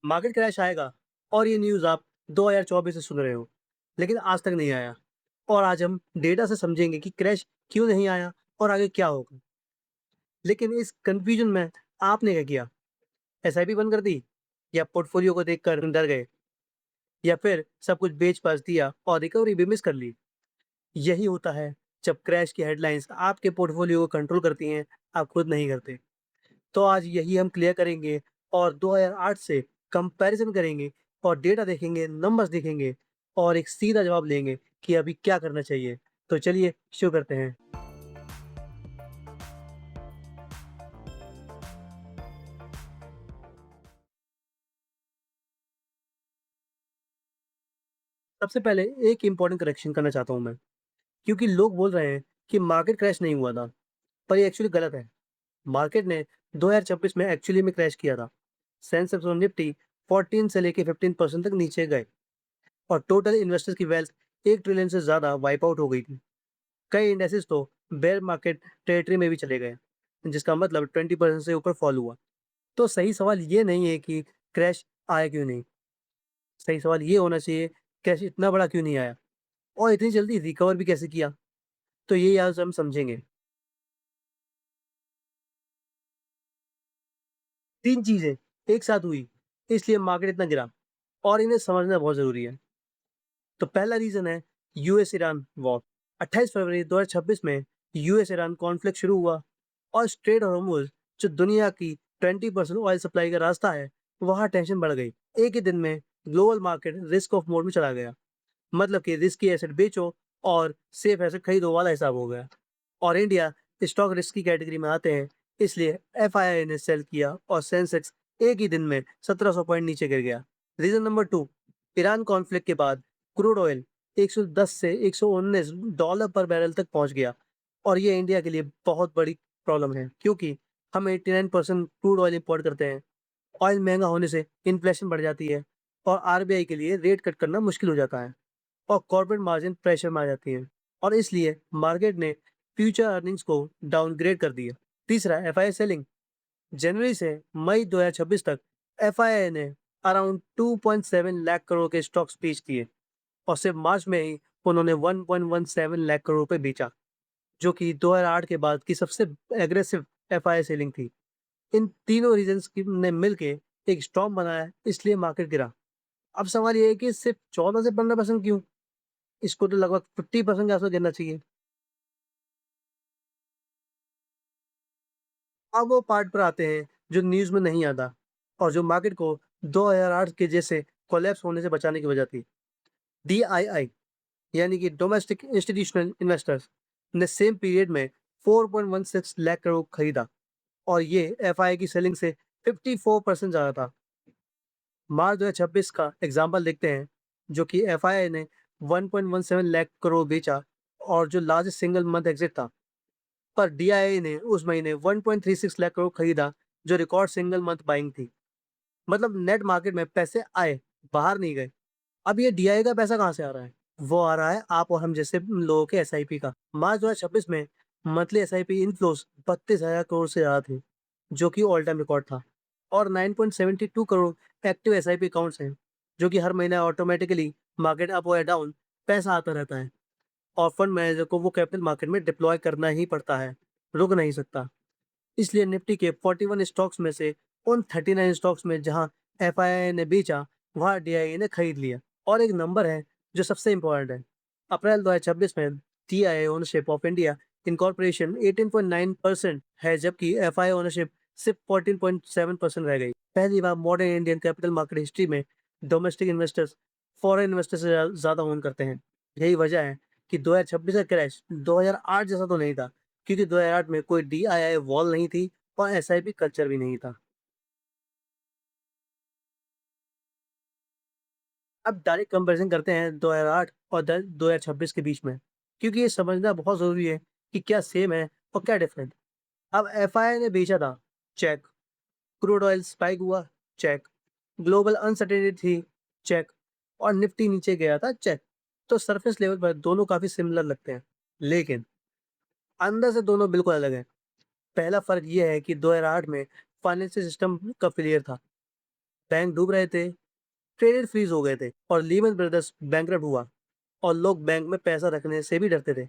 Market crash आएगा और ये न्यूज़ आप 2024 से सुन रहे हो, लेकिन आज तक नहीं आया। और आज हम डेटा से समझेंगे कि क्रैश क्यों नहीं आया और आगे क्या होगा। लेकिन इस कन्फ्यूजन में आपने क्या किया? एसआईपी बंद कर दी या पोर्टफोलियो को देखकर डर गए या फिर सब कुछ बेच-बाच दिया और रिकवरी भी मिस कर ली? यही होता है जब क्रैश की हेडलाइंस आपके पोर्टफोलियो को कंट्रोल करती हैं, आप खुद नहीं करते। तो आज यही हम क्लियर करेंगे और 2008 से कंपैरिज़न करेंगे और डेटा देखेंगे, नंबर्स देखेंगे और एक सीधा जवाब लेंगे कि अभी क्या करना चाहिए। तो चलिए शुरू करते हैं। सबसे पहले एक इम्पोर्टेंट करेक्शन करना चाहता हूँ मैं, क्योंकि लोग बोल रहे हैं कि मार्केट क्रैश नहीं हुआ था, पर ये एक्चुअली गलत है। मार्केट ने 2026 में एक्चुअली में क्रैश किया था। सेंसेक्स और निफ्टी 14 से लेके 15% तक नीचे गए और टोटल इन्वेस्टर्स की वेल्थ 1 ट्रिलियन से ज़्यादा वाइप आउट हो गई थी। कई इंडेक्सेस तो बेयर मार्केट टेरिटरी में भी चले गए, जिसका मतलब 20% से ऊपर फॉल हुआ। तो सही सवाल ये नहीं है कि क्रैश आया क्यों नहीं, सही सवाल ये होना चाहिए क्रैश इतना बड़ा क्यों नहीं आया और इतनी जल्दी रिकवर भी कैसे किया। तो ये आज हम समझेंगे। 3 चीज़ें एक साथ हुई, इसलिए मार्केट इतना गिरा और इन्हें समझना बहुत ज़रूरी है। तो पहला रीज़न है यूएस ईरान वॉर। 28 फरवरी 2026 में यूएस ईरान कॉन्फ्लिक्ट शुरू हुआ और स्ट्रेट हॉर्मुज़ जो दुनिया की 20% ऑयल सप्लाई का रास्ता है, वहाँ टेंशन बढ़ गई। एक ही दिन में global market risk of mode में चला गया। मतलब कि रिस्की एसेट बेचो और सेफ एसेट खरीदो वाला हिसाब हो गया। और इंडिया स्टॉक रिस्क की कैटेगरी में आते हैं, इसलिए एफआईआई ने सेल किया और सेंसेक्स एक ही दिन में 1700 पॉइंट नीचे गिर गया। रीजन नंबर 2, ईरान कॉन्फ्लिक्ट के बाद क्रूड ऑयल 110 से 119 डॉलर पर बैरल तक पहुंच गया और ये इंडिया के लिए बहुत बड़ी प्रॉब्लम है, क्योंकि हम 89% क्रूड ऑयल इंपोर्ट करते हैं। ऑयल महंगा होने से इन्फ्लेशन बढ़ जाती है और आरबीआई के लिए रेट कट करना मुश्किल हो जाता है और कॉर्पोरेट मार्जिन प्रेशर में आ जाती है और इसलिए मार्केट ने फ्यूचर अर्निंग्स को डाउनग्रेड कर दिया। तीसरा, एफआईआई सेलिंग। जनवरी से मई 2026 तक एफआईआई ने अराउंड 2.7 लाख करोड़ के स्टॉक्स बेच दिए और सिर्फ मार्च में ही उन्होंने 1.17 लाख करोड़ रुपए बेचा, जो कि 2008 के बाद की सबसे एग्रेसिव एफआईआई सेलिंग थी। इन तीनों रीजंस की ने मिलके एक स्टॉर्म बनाया, इसलिए मार्केट गिरा। अब सवाल ये है कि सिर्फ 14 से 15% क्यों? इसको तो लगभग 50% के आसपास गिरना चाहिए। अब वो पार्ट पर आते हैं जो न्यूज़ में नहीं आता और जो मार्केट को 2008 के जैसे कोलैप्स होने से बचाने की वजह थी। डीआईआई यानी कि डोमेस्टिक इंस्टीट्यूशनल इन्वेस्टर्स ने सेम पीरियड में 4.16 लाख करोड़ खरीदा और ये एफआईआई की सेलिंग से 54% ज़्यादा था। मार्च 2026 का एग्जाम्पल देखते हैं, जो कि एफआईआई ने 1.17 लाख करोड़ बेचा और जो लार्जेस्ट सिंगल मंथ एग्जिट था। पर डीआईआई ने उस महीने 1.36 लाख करोड़ खरीदा, जो रिकॉर्ड सिंगल मंथ बाइंग थी। मतलब नेट मार्केट में पैसे आए, बाहर नहीं गए। अब ये डीआईआई का पैसा कहाँ से आ रहा है? वो आ रहा है आप और हम जैसे लोगों के एसआईपी का। मार्च 2026 में मंथली एसआईपी इनफ्लोस 32,000 करोड़ से ज़्यादा थे, जो कि ऑल टाइम रिकॉर्ड था और 9.72 करोड़ एक्टिव एसआईपी अकाउंट्स हैं, जो कि हर महीने ऑटोमेटिकली मार्केट अप और डाउन पैसा आता रहता है और फंड मैनेजर को वो कैपिटल मार्केट में डिप्लॉय करना ही पड़ता है, रुक नहीं सकता। इसलिए निफ्टी के 41 स्टॉक्स में से उन 39 स्टॉक्स में जहां एफआईआई ने बेचा, वहां डीआईआई ने खरीद लिया। और एक नंबर है जो सबसे इंपॉर्टेंट है। अप्रैल 2026 में DII ownership of India incorporation 18.9% है, जबकि एफआईआई ओनरशिप सिर्फ 14.7% रह गई। पहली बार modern Indian capital market history में डोमेस्टिक इन्वेस्टर्स फॉरेन इन्वेस्टर्स से ज़्यादा ओन करते हैं। यही वजह है कि 2026 का क्रैश 2008 जैसा तो नहीं था, क्योंकि 2008 में कोई डीआईआई वॉल नहीं थी और एसआईपी कल्चर भी नहीं था। अब डायरेक्ट कंपैरिजन करते हैं 2008 और 2026 के बीच में, क्योंकि ये समझना बहुत ज़रूरी है कि क्या सेम है और क्या डिफरेंट। अब एफआईआई ने बेचा था, चेक। क्रूड ऑयल स्पाइक हुआ, चेक। ग्लोबल अनसर्टेनिटी थी, चेक। और निफ्टी नीचे गया था, चेक। तो सरफेस लेवल पर दोनों काफ़ी सिमिलर लगते हैं, लेकिन अंदर से दोनों बिल्कुल अलग हैं। पहला फ़र्क ये है कि 2008 में फाइनेंशियल सिस्टम का फेलियर था, बैंक डूब रहे थे, क्रेडिट फ्रीज हो गए थे और लीमन ब्रदर्स बैंकरप्ट हुआ और लोग बैंक में पैसा रखने से भी डरते थे।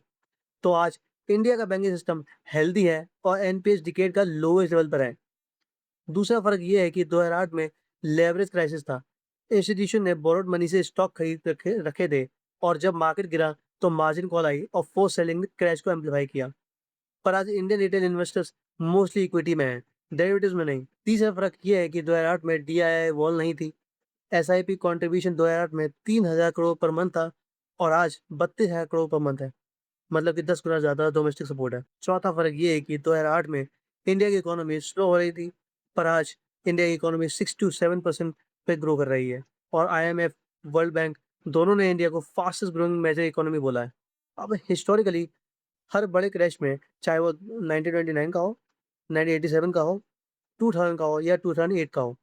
तो आज इंडिया का बैंकिंग सिस्टम हेल्दी है और एनपीएस डिकेड का लोवेस्ट लेवल पर है। दूसरा फ़र्क ये है कि 2008 में लेवरेज क्राइसिस था। इंस्टीट्यूशन ने बोरोड मनी से स्टॉक खरीद रखे रखे थे और जब मार्केट गिरा तो मार्जिन कॉल आई और फोर्स सेलिंग ने क्रैश को एम्पलीफाई किया। पर आज Indian retail investors mostly equity में हैं, डेरिवेटिव्स में नहीं। तीसरा फ़र्क ये है कि 2008 में डीआईआई वॉल नहीं थी। एसआईपी कंट्रीब्यूशन 2008 में 3000 करोड़ पर मंथ था और आज 32,000 करोड़ पर मंथ है। मतलब कि 10 गुना ज़्यादा डोमेस्टिक सपोर्ट है। चौथा फ़र्क ये है कि 2008 में इंडिया की इकोनॉमी स्लो हो रही थी, पर आज इंडिया की इकोनॉमी 6 टू 7% पे ग्रो कर रही है और आईएमएफ, वर्ल्ड बैंक दोनों ने इंडिया को फास्टेस्ट ग्रोइंग मेजर इकोनॉमी बोला है। अब हिस्टोरिकली हर बड़े क्रैश में, चाहे वो 1929 का हो, 1987 का हो, 2000 का हो या 2008 का हो,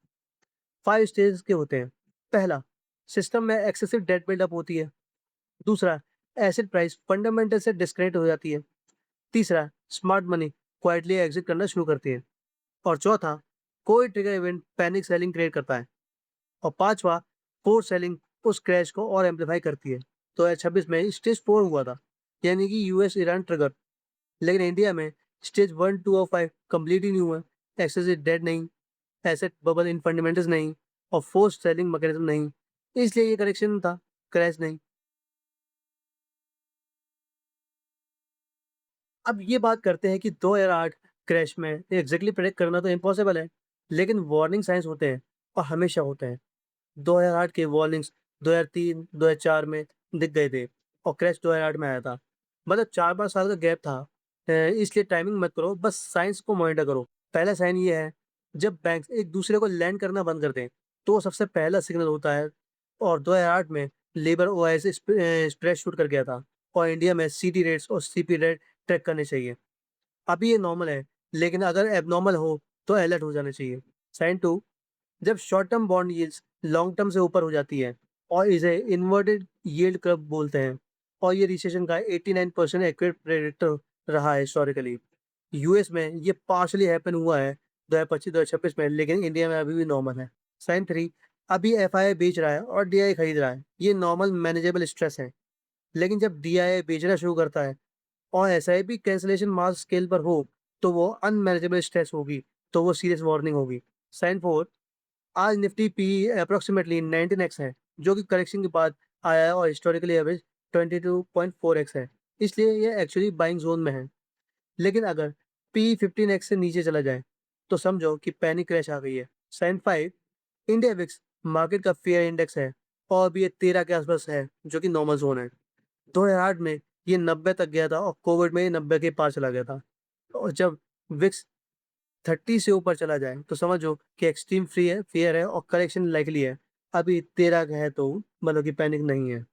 5 स्टेजेस के होते हैं। पहला, सिस्टम में एक्सेसिव डेट बिल्डअप होती है। दूसरा, एसेट प्राइस फंडामेंटल से डिस्कनेक्ट हो जाती है। तीसरा, स्मार्ट मनी क्वाइटली एग्जिट करना शुरू करती है। और चौथा, कोई trigger event panic selling create करता है। और पांचवा, फोर्स सेलिंग उस क्रैश को और एम्पलीफाई करती है। 2026 में स्टेज 4 हुआ था, यानी कि यूएस ईरान ट्रिगर। लेकिन इंडिया में स्टेज 1, 2 और 5 कंप्लीट ही नहीं हुआ। एक्सेसिव डेट नहीं, एसेट बबल इन फंडामेंटल्स नहीं और फोर्स सेलिंग मैकेनिज्म नहीं। इसलिए ये करेक्शन था, क्रैश नहीं। अब ये बात करते हैं कि 2008 क्रैश में एग्जैक्टली प्रेडिक्ट करना तो इम्पॉसिबल है, लेकिन वार्निंग साइंस होते हैं और हमेशा होते हैं। 2008 के वार्निंग्स 2003, 2004 में दिख गए थे और क्रैश 2008 में आया था। मतलब 4-5 साल का गैप था। इसलिए टाइमिंग मत करो, बस साइंस को मॉनिटर करो। पहला साइन ये है, जब बैंक्स एक दूसरे को लैंड करना बंद कर दें, तो वो सबसे पहला सिग्नल होता है। और 2008 में लेबर ओआईएस स्प्रेड शूट कर गया था और इंडिया में सीटी रेट्स और सीपी रेट ट्रैक करने चाहिए। अभी ये नॉर्मल है, लेकिन अगर एबनॉर्मल हो तो अलर्ट हो जाना चाहिए। साइन 2, जब short term bond yields long term से ऊपर हो जाती है और इसे इन्वर्टेड यील्ड कर्व बोलते हैं और ये रिसेशन का 89% एक्यूरेट प्रेडिक्टर रहा है हिस्टोरिकली। यूएस में ये पार्शली हैपन हुआ है 2025-2026 में, लेकिन इंडिया में अभी भी नॉर्मल है। साइन 3, अभी एफआईआई बेच रहा है और डीआई खरीद रहा है। ये नॉर्मल मैनेजेबल स्ट्रेस है। लेकिन जब डीआई बेचना शुरू करता है और एसआईपी कैंसलेशन मास स्केल पर हो, तो वो अनमैनेजेबल स्ट्रेस होगी, तो वो सीरियस वार्निंग होगी। साइन 4, आज निफ्टी पी अप्रोक्सीमेटली 19x है, जो कि करेक्शन के बाद आया है और हिस्टोरिकली एवरेज 22.4x है। इसलिए ये एक्चुअली बाइंग जोन में है। लेकिन अगर पी 15x से नीचे चला जाए, तो समझो कि पैनिक क्रैश आ गई है। साइन 5, इंडिया विक्स मार्केट का फेयर इंडेक्स है और अभी ये 13 के आसपास है, जो कि नॉर्मल जोन है। 2008 में ये 90 तक गया था और कोविड में ये 90 के पार चला गया था। और जब विक्स 30 से ऊपर चला जाए तो समझो कि एक्सट्रीम फ्री है, फेयर है और करेक्शन लाइकली है। अभी 13 का है तो मतलब कि पैनिक नहीं है।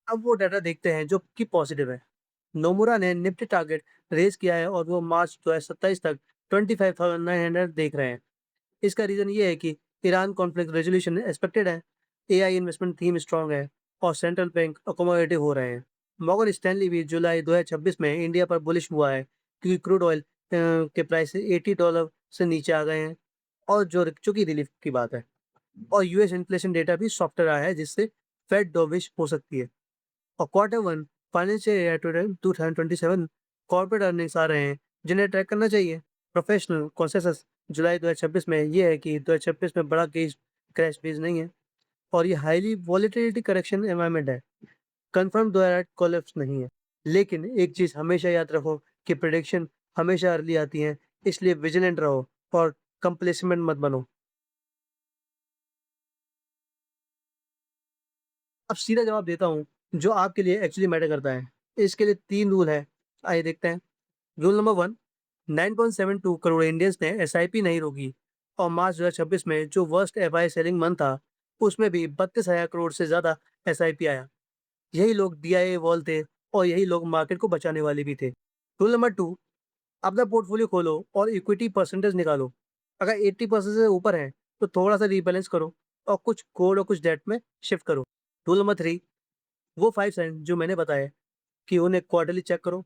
अब वो डाटा देखते हैं जो कि पॉजिटिव है। नोमुरा ने निफ्टी टारगेट रेज किया है और वो मार्च 2027 तक 25,900 देख रहे हैं। इसका रीजन ये है कि ईरान कॉन्फ्लिक्ट रेजोल्यूशन एक्सपेक्टेड है, एआई इन्वेस्टमेंट थीम स्ट्रांग है और सेंट्रल बैंक अकोमोडेटिव हो रहे हैं। मॉर्गन स्टैनली भी जुलाई 2026 में इंडिया पर बुलिश हुआ है क्योंकि क्रूड ऑयल के प्राइस $80 से नीचे आ गए हैं और जो चूंकि रिलीफ की बात है। और यूएस इन्फ्लेशन डेटा भी सॉफ्टर आया है, जिससे फेड डोविश हो सकती है। और quarter one financial year 2027 corporate earnings आ रहे हैं, जिन्हें ट्रैक करना चाहिए। प्रोफेशनल कॉन्सेंसस जुलाई 2026 में ये है कि 2026 में बड़ा केस क्रैश बेस नहीं है और ये हाईली वॉलेटिलिटी करेक्शन एनवायरनमेंट है। कंफर्म 2008 कोलैप्स नहीं है। लेकिन एक चीज हमेशा याद रखो कि प्रिडिक्शन हमेशा अर्ली आती है, इसलिए विजिलेंट रहो और कंप्लेसमेंट मत बनो। अब सीधा जवाब देता हूँ, जो आपके लिए एक्चुअली मैटर करता है। इसके लिए 3 रूल है, आइए देखते हैं। रूल नंबर 1, 9.72 करोड़ इंडियंस ने एसआईपी नहीं रोकी और मार्च 2026 में जो वर्स्ट एफआई सेलिंग मंथ था, उसमें भी 32,000 करोड़ से ज़्यादा एसआईपी आया। यही लोग डीआईए वॉल थे और यही लोग मार्केट को बचाने वाले भी थे। रूल नंबर 2, अपना पोर्टफोलियो खोलो और इक्विटी परसेंटेज निकालो। अगर 80% से ऊपर है, तो थोड़ा सा रीबैलेंस करो और कुछ गोल्ड और कुछ डेट में शिफ्ट करो। रूल नंबर 3, वो 5 साइन जो मैंने बताया कि उन्हें क्वार्टरली चेक करो।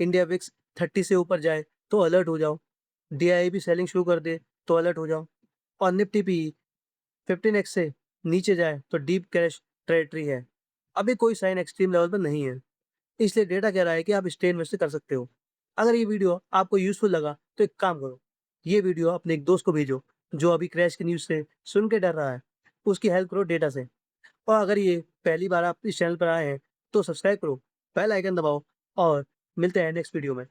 इंडिया विक्स 30 से ऊपर जाए तो अलर्ट हो जाओ। DII भी सेलिंग शुरू कर दे तो अलर्ट हो जाओ और निफ्टी भी 15x से नीचे जाए तो डीप क्रैश टेरिटरी है। अभी कोई साइन एक्सट्रीम लेवल पर नहीं है, इसलिए डेटा कह रहा है कि आप स्टे इन्वेस्ट कर सकते हो। अगर ये वीडियो आपको यूज़फुल लगा तो एक काम करो, ये वीडियो अपने एक दोस्त को भेजो जो अभी क्रैश की न्यूज़ से सुन के डर रहा है। उसकी हेल्प करो डेटा से। और अगर ये पहली बार आप इस चैनल पर आए हैं तो सब्सक्राइब करो, बेल आइकन दबाओ और मिलते हैं नेक्स्ट वीडियो में।